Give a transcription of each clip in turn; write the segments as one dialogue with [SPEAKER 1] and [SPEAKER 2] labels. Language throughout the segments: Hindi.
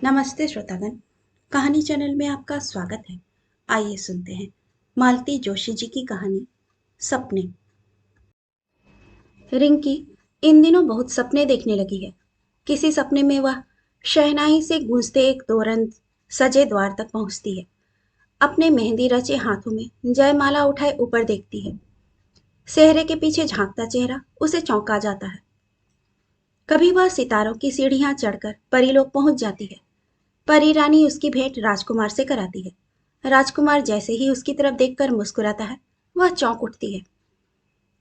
[SPEAKER 1] नमस्ते श्रोतागण। कहानी चैनल में आपका स्वागत है। आइए सुनते हैं मालती जोशी जी की कहानी सपने। रिंकी इन दिनों बहुत सपने देखने लगी है। किसी सपने में वह शहनाई से गूंजते एक तोरण सजे द्वार तक पहुंचती है। अपने मेहंदी रचे हाथों में जयमाला उठाए ऊपर देखती है। सेहरे के पीछे झांकता चेहरा उसे चौंका जाता है। कभी वह सितारों की सीढ़ियां चढ़कर परीलोक पहुंच जाती है। परी रानी उसकी भेंट राजकुमार से कराती है। राजकुमार जैसे ही उसकी तरफ देखकर मुस्कुराता है, वह चौंक उठती है।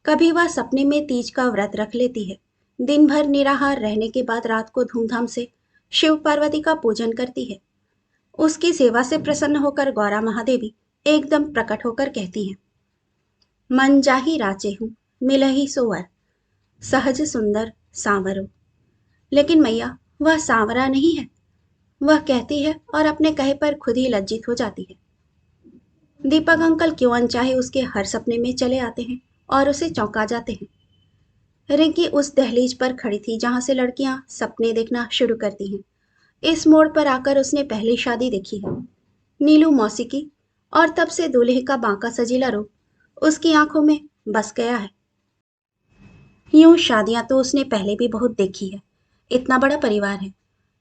[SPEAKER 1] कभी वह सपने में तीज का व्रत रख लेती है। दिन भर निराहार रहने के बाद रात को धूमधाम से शिव पार्वती का पूजन करती है। उसकी सेवा से प्रसन्न होकर गौरा महादेवी एकदम प्रकट होकर कहती हैं, मन जाही राचे हूँ, मिलही सोवर, सहज सुंदर सांवरो। लेकिन मैया, वह सांवरा नहीं है, वह कहती है और अपने कहे पर खुद ही लज्जित हो जाती है। दीपक अंकल क्यों अनचाहे उसके हर सपने में चले आते हैं और उसे चौंका जाते हैं। रिंकी उस दहलीज पर खड़ी थी जहां से लड़कियां सपने देखना शुरू करती हैं। इस मोड़ पर आकर उसने पहली शादी देखी है, नीलू मौसी की, और तब से दूल्हे का बांका सजीला रूप उसकी आंखों में बस गया है। यूं शादियां तो उसने पहले भी बहुत देखी है। इतना बड़ा परिवार है,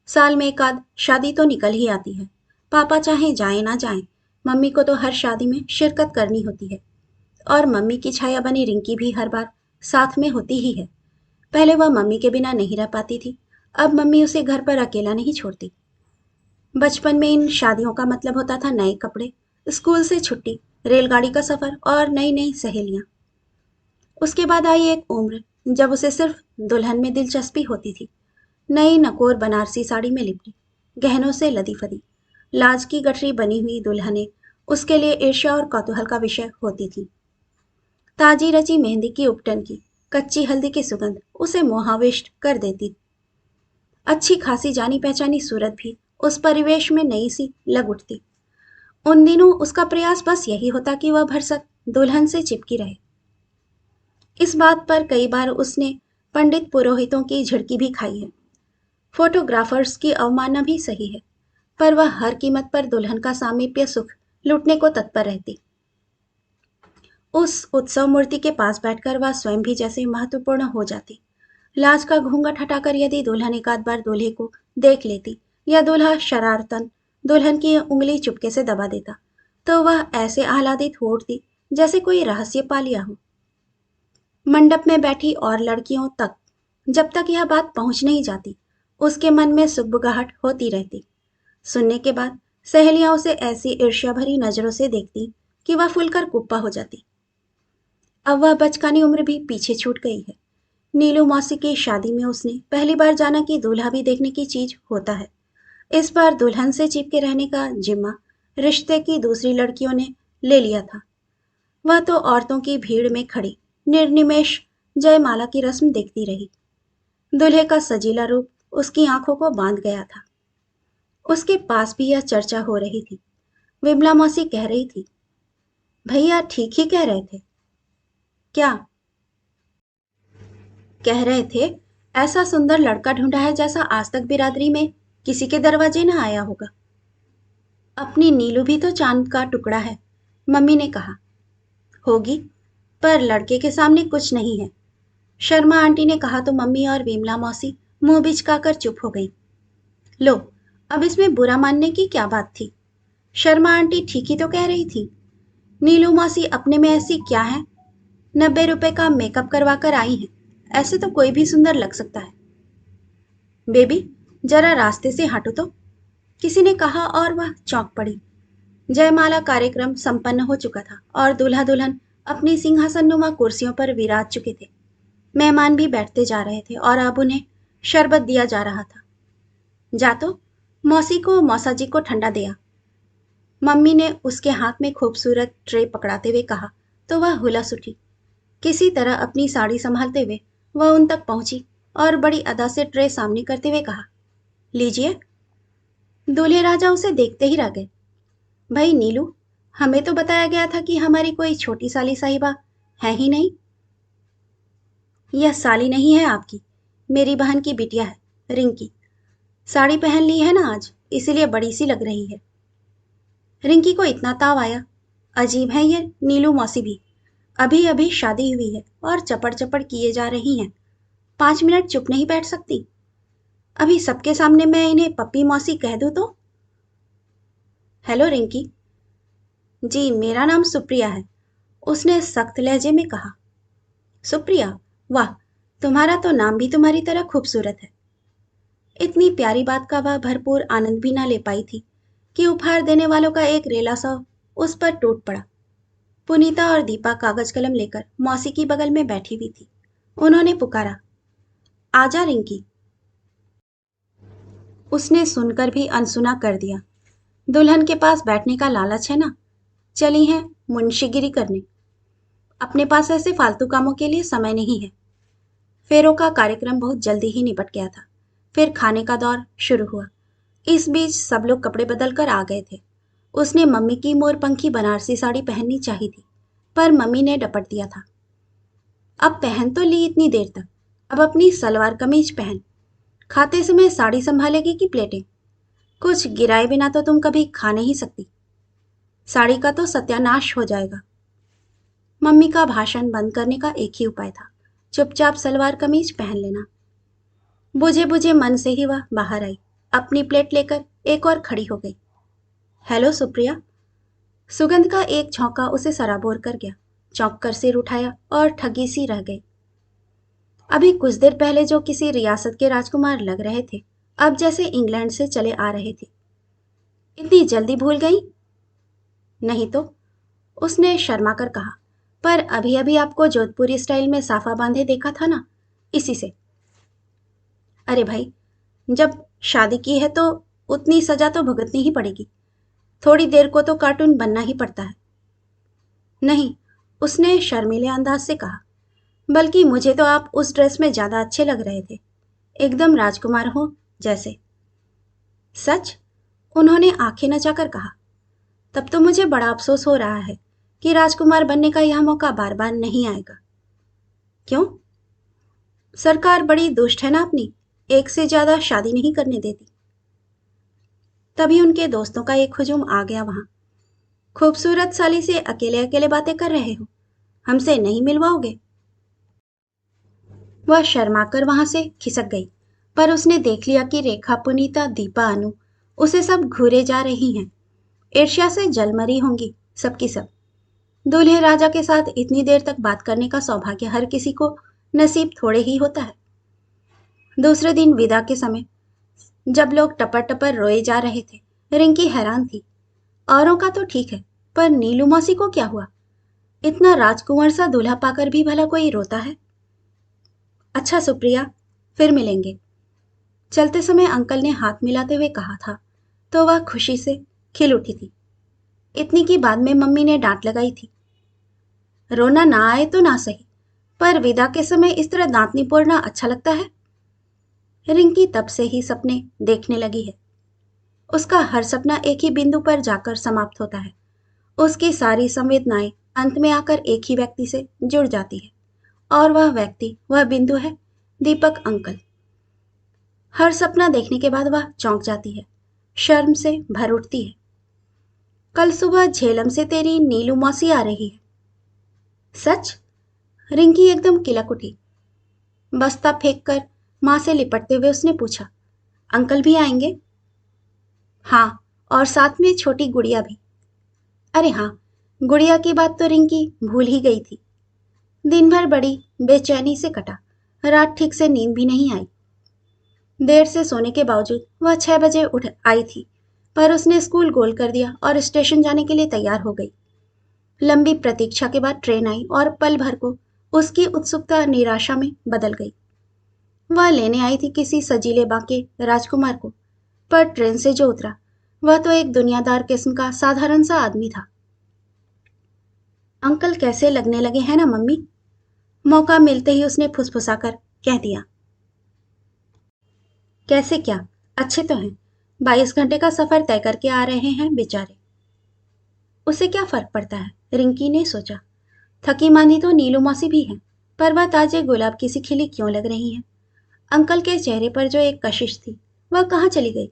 [SPEAKER 1] साल में एक आध शादी तो निकल ही आती है। पापा चाहे जाए ना जाए, मम्मी को तो हर शादी में शिरकत करनी होती है। और मम्मी की छाया बनी रिंकी भी हर बार साथ में होती ही है। पहले वह मम्मी के बिना नहीं रह पाती थी, अब मम्मी उसे घर पर अकेला नहीं छोड़ती। बचपन में इन शादियों का मतलब होता था नए कपड़े, स्कूल से छुट्टी, रेलगाड़ी का सफर और नई नई सहेलियां। उसके बाद आई एक उम्र जब उसे सिर्फ दुल्हन में दिलचस्पी होती थी। नई नकोर बनारसी साड़ी में लिपटी, गहनों से लदी फदी, लाज की गठरी बनी हुई दुल्हनें उसके लिए ईर्ष्या और कौतूहल का विषय होती थी। ताजी रची मेहंदी की उपटन की कच्ची हल्दी की सुगंध उसे मोहाविष्ट कर देती। अच्छी खासी जानी पहचानी सूरत भी उस परिवेश में नई सी लग उठती। उन दिनों उसका प्रयास बस यही होता कि वह भरसक दुल्हन से चिपकी रहे। इस बात पर कई बार उसने पंडित पुरोहितों की झिड़की भी खाई है, फोटोग्राफर्स की अवमानना भी सही है, पर वह हर कीमत पर दुल्हन का सामीप्य सुख लूटने को तत्पर रहती। उस उत्सव मूर्ति के पास बैठकर वह स्वयं भी जैसे महत्वपूर्ण हो जाती। लाज का घूंघट हटाकर यदि दुल्हन एक आध बार दूल्हे को देख लेती या दूल्हा शरारतन दुल्हन की उंगली चुपके से दबा देता, तो वह ऐसे आह्लादित हो उठती जैसे कोई रहस्य पा लिया हो। मंडप में बैठी और लड़कियों तक जब तक यह बात पहुंच नहीं जाती, उसके मन में सुगबुगाहट होती रहती। सुनने के बाद सहेलियां उसे ऐसी ईर्ष्या भरी नजरों से देखती कि वह फूलकर कुप्पा हो जाती। अब वह बचकानी उम्र भी पीछे छूट गई है। नीलू मौसी की शादी में उसने पहली बार जाना कि दूल्हा भी देखने की चीज होता है। इस बार दुल्हन से चिपके रहने का जिम्मा रिश्ते की दूसरी लड़कियों ने ले लिया था। वह तो औरतों की भीड़ में खड़ी निर्निमेष जयमाला की रस्म देखती रही। दूल्हे का सजीला रूप उसकी आंखों को बांध गया था। उसके पास भी यह चर्चा हो रही थी। विमला मौसी कह रही थी, भैया ठीक ही कह रहे थे। क्या कह रहे थे? ऐसा सुंदर लड़का ढूंढा है जैसा आज तक बिरादरी में किसी के दरवाजे न आया होगा। अपनी नीलू भी तो चांद का टुकड़ा है, मम्मी ने कहा। होगी, पर लड़के के सामने कुछ नहीं है, शर्मा आंटी ने कहा तो मम्मी और विमला मौसी मुंह बिचकाकर चुप हो गई। लो, अब इसमें बुरा मानने की क्या बात थी? शर्मा आंटी ठीक ही तो कह रही थी। नीलू मौसी अपने में ऐसी क्या है? 90 रुपए का मेकअप करवा कर आई हैं, ऐसे तो कोई भी सुंदर लग सकता है। बेबी, जरा रास्ते से हटो तो, किसी ने कहा और वह चौंक पड़ी। जयमाला कार्यक्रम संपन्न हो चुका था और दूल्हा दुल्हन अपनी सिंहासननुमा कुर्सियों पर विराज चुके थे। मेहमान भी बैठते जा रहे थे और अब उन्हें शरबत दिया जा रहा था। जा तो मौसी को मौसा जी को ठंडा दिया, मम्मी ने उसके हाथ में खूबसूरत ट्रे पकड़ाते हुए कहा, तो वह हुलस उठी। किसी तरह अपनी साड़ी संभालते हुए वह उन तक पहुंची और बड़ी अदा से ट्रे सामने करते हुए कहा, लीजिए। दूल्हे राजा उसे देखते ही रह गए। भाई नीलू, हमें तो बताया गया था कि हमारी कोई छोटी साली साहिबा है ही नहीं। यह साली नहीं है आपकी, मेरी बहन की बिटिया है, रिंकी। साड़ी पहन ली है ना आज, इसीलिए बड़ी सी लग रही है। रिंकी को इतना ताव आया। अजीब है ये नीलू मौसी भी। अभी अभी शादी हुई है और चपड़ चपड़ किए जा रही हैं। 5 मिनट चुप नहीं बैठ सकती। अभी सबके सामने मैं इन्हें पप्पी मौसी कह दूं तो। हेलो रिंकी। जी मेरा नाम सुप्रिया है, उसने सख्त लहजे में कहा। सुप्रिया, वाह, तुम्हारा तो नाम भी तुम्हारी तरह खूबसूरत है। इतनी प्यारी बात का वह भरपूर आनंद भी ना ले पाई थी कि उपहार देने वालों का एक रेला सा उस पर टूट पड़ा। पुनीता और दीपा कागज कलम लेकर मौसी की बगल में बैठी हुई थी। उन्होंने पुकारा, आजा रिंकी। उसने सुनकर भी अनसुना कर दिया। दुल्हन के पास बैठने का लालच है ना, चली हैं मुंशीगिरी करने। अपने पास ऐसे फालतू कामों के लिए समय नहीं है। फेरों का कार्यक्रम बहुत जल्दी ही निपट गया था। फिर खाने का दौर शुरू हुआ। इस बीच सब लोग कपड़े बदल कर आ गए थे। उसने मम्मी की मोरपंखी बनारसी साड़ी पहननी चाहिए थी, पर मम्मी ने डपट दिया था। अब पहन तो ली इतनी देर तक, अब अपनी सलवार कमीज पहन। खाते समय साड़ी संभालेगी कि प्लेटें? कुछ गिराए बिना तो तुम कभी खा नहीं सकती। साड़ी का तो सत्यानाश हो जाएगा। मम्मी का भाषण बंद करने का एक ही उपाय था, चुपचाप सलवार कमीज पहन लेना। बुझे बुझे मन से ही वह बाहर आई, अपनी प्लेट लेकर एक और खड़ी हो गई। हेलो सुप्रिया। सुगंध का एक झोंका उसे सराबोर कर गया। चौंक कर सिर उठाया और ठगी सी रह गई। अभी कुछ देर पहले जो किसी रियासत के राजकुमार लग रहे थे, अब जैसे इंग्लैंड से चले आ रहे थे। इतनी जल्दी भूल गई? नहीं तो, उसने शर्मा कर कहा, पर अभी अभी आपको जोधपुरी स्टाइल में साफा बांधे देखा था ना, इसी से। अरे भाई, जब शादी की है तो उतनी सजा तो भुगतनी ही पड़ेगी। थोड़ी देर को तो कार्टून बनना ही पड़ता है। नहीं, उसने शर्मीले अंदाज से कहा, बल्कि मुझे तो आप उस ड्रेस में ज्यादा अच्छे लग रहे थे, एकदम राजकुमार हो जैसे। सच? उन्होंने आंखें नचाकर कहा। तब तो मुझे बड़ा अफसोस हो रहा है कि राजकुमार बनने का यह मौका बार बार नहीं आएगा। क्यों? सरकार बड़ी दुष्ट है ना अपनी, एक से ज्यादा शादी नहीं करने देती। तभी उनके दोस्तों का एक हुजूम आ गया वहां। खूबसूरत साली से अकेले अकेले बातें कर रहे हो, हमसे नहीं मिलवाओगे? वह शर्माकर वहां से खिसक गई, पर उसने देख लिया कि रेखा, पुनीता, दीपा, अनु उसे सब घूरे जा रही हैं। ईर्ष्या से जलमरी होंगी सबकी सब। दूल्हे राजा के साथ इतनी देर तक बात करने का सौभाग्य हर किसी को नसीब थोड़े ही होता है। दूसरे दिन विदा के समय जब लोग टपर टपर रोए जा रहे थे, रिंकी हैरान थी। औरों का तो ठीक है, पर नीलू मौसी को क्या हुआ? इतना राजकुंवर सा दूल्हा पाकर भी भला कोई रोता है? अच्छा सुप्रिया, फिर मिलेंगे। चलते समय अंकल ने हाथ मिलाते हुए कहा था, तो वह खुशी से खिल उठी थी। इतनी की बाद में मम्मी ने डांट लगाई थी। रोना ना आए तो ना सही, पर विदा के समय इस तरह दांत निपोड़ना अच्छा लगता है? रिंकी तब से ही सपने देखने लगी है। उसका हर सपना एक ही बिंदु पर जाकर समाप्त होता है। उसकी सारी संवेदनाएं अंत में आकर एक ही व्यक्ति से जुड़ जाती है, और वह व्यक्ति, वह बिंदु है दीपक अंकल। हर सपना देखने के बाद वह चौंक जाती है, शर्म से भर उठती है। कल सुबह झेलम से तेरी नीलू मौसी आ रही है। सच? रिंकी एकदम किलक उठी। बस्ता फेंक कर मां से लिपटते हुए उसने पूछा, अंकल भी आएंगे? हाँ, और साथ में छोटी गुड़िया भी। अरे हाँ, गुड़िया की बात तो रिंकी भूल ही गई थी। दिन भर बड़ी बेचैनी से कटा। रात ठीक से नींद भी नहीं आई। देर से सोने के बावजूद वह 6 बजे उठ आई थी, पर उसने स्कूल गोल कर दिया और स्टेशन जाने के लिए तैयार हो गई। लंबी प्रतीक्षा के बाद ट्रेन आई और पल भर को उसकी उत्सुकता निराशा में बदल गई। वह लेने आई थी किसी सजीले बांके राजकुमार को, पर ट्रेन से जो उतरा वह तो एक दुनियादार किस्म का साधारण सा आदमी था। अंकल कैसे लगने लगे हैं ना मम्मी? मौका मिलते ही उसने फुसफुसाकर कह दिया। कैसे क्या, अच्छे तो हैं। 22 घंटे का सफर तय करके आ रहे हैं बेचारे। उसे क्या फर्क पड़ता है, रिंकी ने सोचा। थकी मांदी तो नीलू मौसी भी है, पर वह ताजे गुलाब की सी खिली क्यों लग रही हैं? अंकल के चेहरे पर जो एक कशिश थी, वह कहाँ चली गई?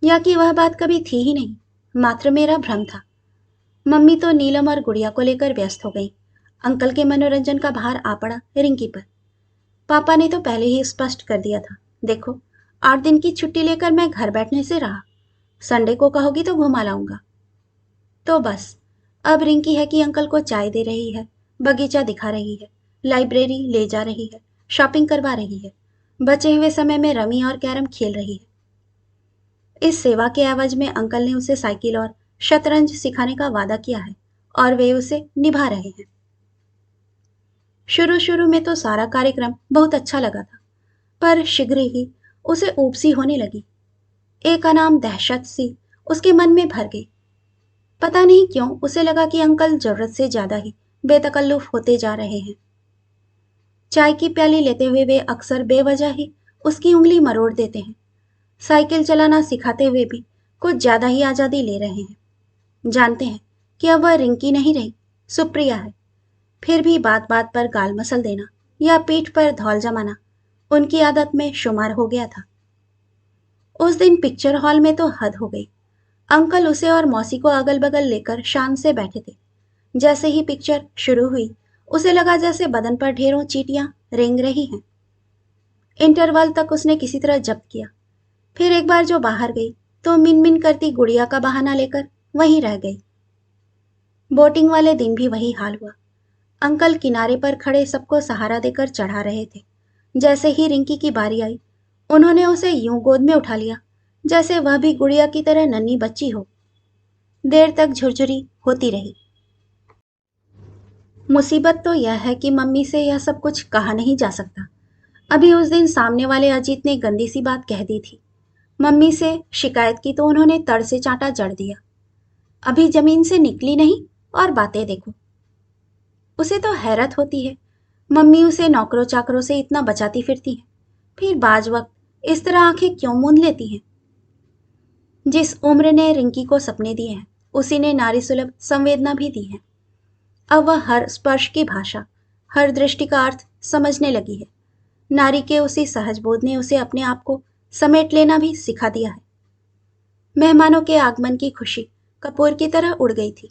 [SPEAKER 1] या कि वह बात कभी थी ही नहीं, मात्र मेरा भ्रम था। मम्मी तो नीलम और गुड़िया को लेकर व्यस्त हो गई। अंकल के मनोरंजन का भार आ पड़ा रिंकी पर। पापा ने तो पहले ही स्पष्ट कर दिया था, देखो 8 दिन की छुट्टी लेकर मैं घर बैठने से रहा, संडे को कहोगी तो घुमा लाऊंगा। तो बस अब रिंकी है कि अंकल को चाय दे रही है, बगीचा दिखा रही है, लाइब्रेरी ले जा रही है, शॉपिंग करवा रही है, बचे हुए समय में रमी और कैरम खेल रही है। इस सेवा के एवज में अंकल ने उसे साइकिल और शतरंज सिखाने का वादा किया है और वे उसे निभा रहे हैं। शुरू शुरू में तो सारा कार्यक्रम बहुत अच्छा लगा था, पर शीघ्र ही उसे ऊब सी होने लगी। एक अनाम दहशत सी उसके मन में भर गई। पता नहीं क्यों उसे लगा कि अंकल जरूरत से ज्यादा ही बेतकल्लुफ होते जा रहे हैं। चाय की प्याली लेते हुए वे अक्सर बेवजह ही उसकी उंगली मरोड़ देते हैं। साइकिल चलाना सिखाते हुए भी कुछ ज्यादा ही आजादी ले रहे हैं। जानते हैं कि अब वह रिंकी नहीं रही, सुप्रिया है। फिर भी बात बात पर गाल मसल देना या पीठ पर धौल जमाना उनकी आदत में शुमार हो गया था। उस दिन पिक्चर हॉल में तो हद हो गई। अंकल उसे और मौसी को अगल बगल लेकर शान से बैठे थे। जैसे ही पिक्चर शुरू हुई उसे लगा जैसे बदन पर ढेरों चींटियां रेंग रही हैं। इंटरवल तक उसने किसी तरह जब्त किया। फिर एक बार जो बाहर गई तो मिन मिन करती गुड़िया का बहाना लेकर वहीं रह गई। बोटिंग वाले दिन भी वही हाल हुआ। अंकल किनारे पर खड़े सबको सहारा देकर चढ़ा रहे थे। जैसे ही रिंकी की बारी आई उन्होंने उसे यूं गोद में उठा लिया जैसे वह भी गुड़िया की तरह नन्ही बच्ची हो। देर तक झुरझुरी होती रही। मुसीबत तो यह है कि मम्मी से यह सब कुछ कहा नहीं जा सकता। अभी उस दिन सामने वाले अजीत ने गंदी सी बात कह दी थी। मम्मी से शिकायत की तो उन्होंने तड़ से चांटा जड़ दिया। अभी जमीन से निकली नहीं और बातें देखो। उसे तो हैरत होती है, मम्मी उसे नौकरों चाकरों से इतना बचाती फिरती है, फिर बाज वक्त इस तरह आंखें क्यों मूंद लेती हैं। जिस उम्र ने रिंकी को सपने दिए हैं उसी ने नारी सुलभ संवेदना भी दी है। अब वह हर स्पर्श की भाषा, हर दृष्टि का अर्थ समझने लगी है। नारी के उसी सहज बोध ने उसे अपने आप को समेट लेना भी सिखा दिया है। मेहमानों के आगमन की खुशी कपूर की तरह उड़ गई थी।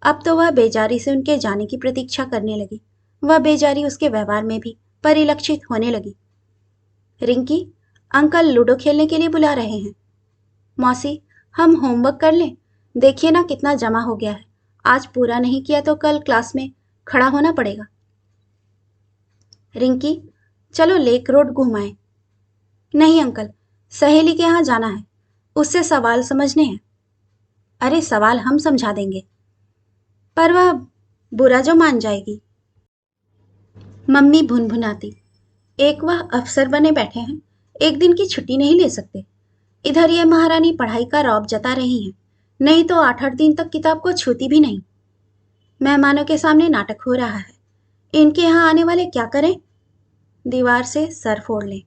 [SPEAKER 1] अब तो वह बेजारी से उनके जाने की प्रतीक्षा करने लगी। वह बेजारी उसके व्यवहार में भी परिलक्षित होने लगी। रिंकी, अंकल लूडो खेलने के लिए बुला रहे हैं। मौसी, हम होमवर्क कर लें? देखिए ना कितना जमा हो गया है। आज पूरा नहीं किया तो कल क्लास में खड़ा होना पड़ेगा। रिंकी, चलो लेक रोड घुमाएं। नहीं अंकल, सहेली के यहाँ जाना है, उससे सवाल समझने हैं। अरे सवाल हम समझा देंगे, पर वह बुरा जो मान जाएगी। मम्मी भुनभुनाती, एक वह अफसर बने बैठे हैं, एक दिन की छुट्टी नहीं ले सकते। इधर ये महारानी पढ़ाई का रौब जता रही हैं, नहीं तो 8-8 दिन तक किताब को छूती भी नहीं। मेहमानों के सामने नाटक हो रहा है, इनके यहाँ आने वाले क्या करें? दीवार से सर फोड़ लें।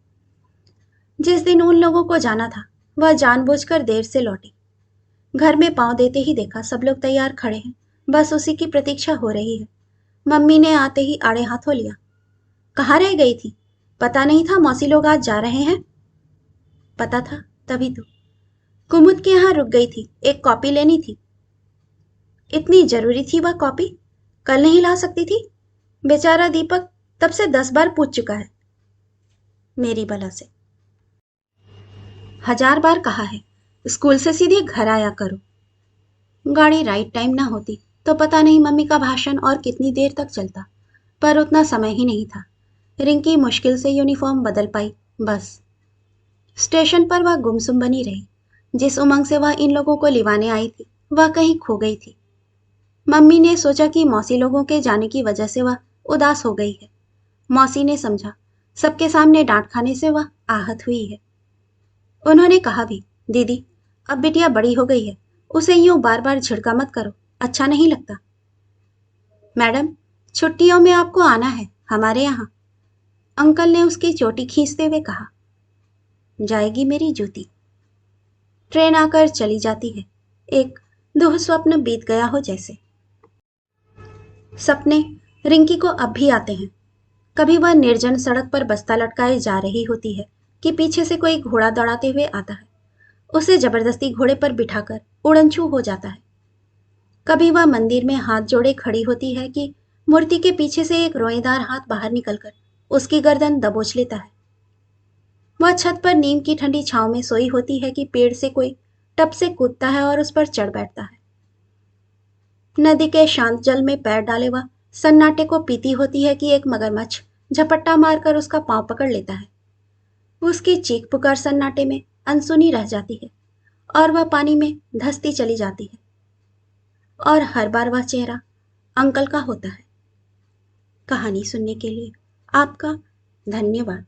[SPEAKER 1] जिस दिन उन लोगों को जाना था वह जानबूझकर देर से लौटी। घर में पांव देते ही देखा सब लोग तैयार खड़े हैं, बस उसी की प्रतीक्षा हो रही है। मम्मी ने आते ही आड़े हाथों लिया। कहाँ रह गई थी? पता नहीं था मौसी लोग आज जा रहे हैं? पता था, तभी तो। कुमुद के यहाँ रुक गई थी, एक कॉपी लेनी थी। इतनी जरूरी थी वह कॉपी? कल नहीं ला सकती थी? बेचारा दीपक तब से 10 बार पूछ चुका है। मेरी बला से 1000 बार कहा है, स्कूल से सीधे घर आया करो। गाड़ी राइट टाइम ना होती तो पता नहीं मम्मी का भाषण और कितनी देर तक चलता, पर उतना समय ही नहीं था। रिंकी मुश्किल से यूनिफॉर्म बदल पाई, बस। स्टेशन पर वह गुमसुम बनी रही। जिस उमंग से वह इन लोगों को लिवाने आई थी वह कहीं खो गई थी। मम्मी ने सोचा कि मौसी लोगों के जाने की वजह से वह उदास हो गई है। मौसी ने समझा सबके सामने डांट खाने से वह आहत हुई है। उन्होंने कहा भी, दीदी अब बिटिया बड़ी हो गई है, उसे यूं बार बार झिड़का मत करो, अच्छा नहीं लगता। मैडम, छुट्टियों में आपको आना है हमारे यहाँ, अंकल ने उसकी चोटी खींचते हुए कहा। जाएगी मेरी जूती। ट्रेन आकर चली जाती है, एक दुःस्वप्न बीत गया हो जैसे। सपने रिंकी को अब भी आते हैं। कभी वह निर्जन सड़क पर बस्ता लटकाए जा रही होती है कि पीछे से कोई घोड़ा दौड़ाते हुए आता है। उसे जबरदस्ती घोड़े पर बिठाकर उड़नछू हो जाता है। कभी वह मंदिर में हाथ जोड़े खड़ी होती है कि मूर्ति के पीछे से एक रोएदार हाथ बाहर निकलकर उसकी गर्दन दबोच लेता है। वह छत पर नीम की ठंडी छांव में सोई होती है कि पेड़ से कोई टप से कूदता है और उस पर चढ़ बैठता है। नदी के शांत जल में पैर डाले वह सन्नाटे को पीती होती है कि एक मगरमच्छ झपट्टा मारकर उसका पांव पकड़ लेता है। उसकी चीख पुकार सन्नाटे में अनसुनी रह जाती है और वह पानी में धंसती चली जाती है। और हर बार वह चेहरा अंकल का होता है। कहानी सुनने के लिए आपका धन्यवाद।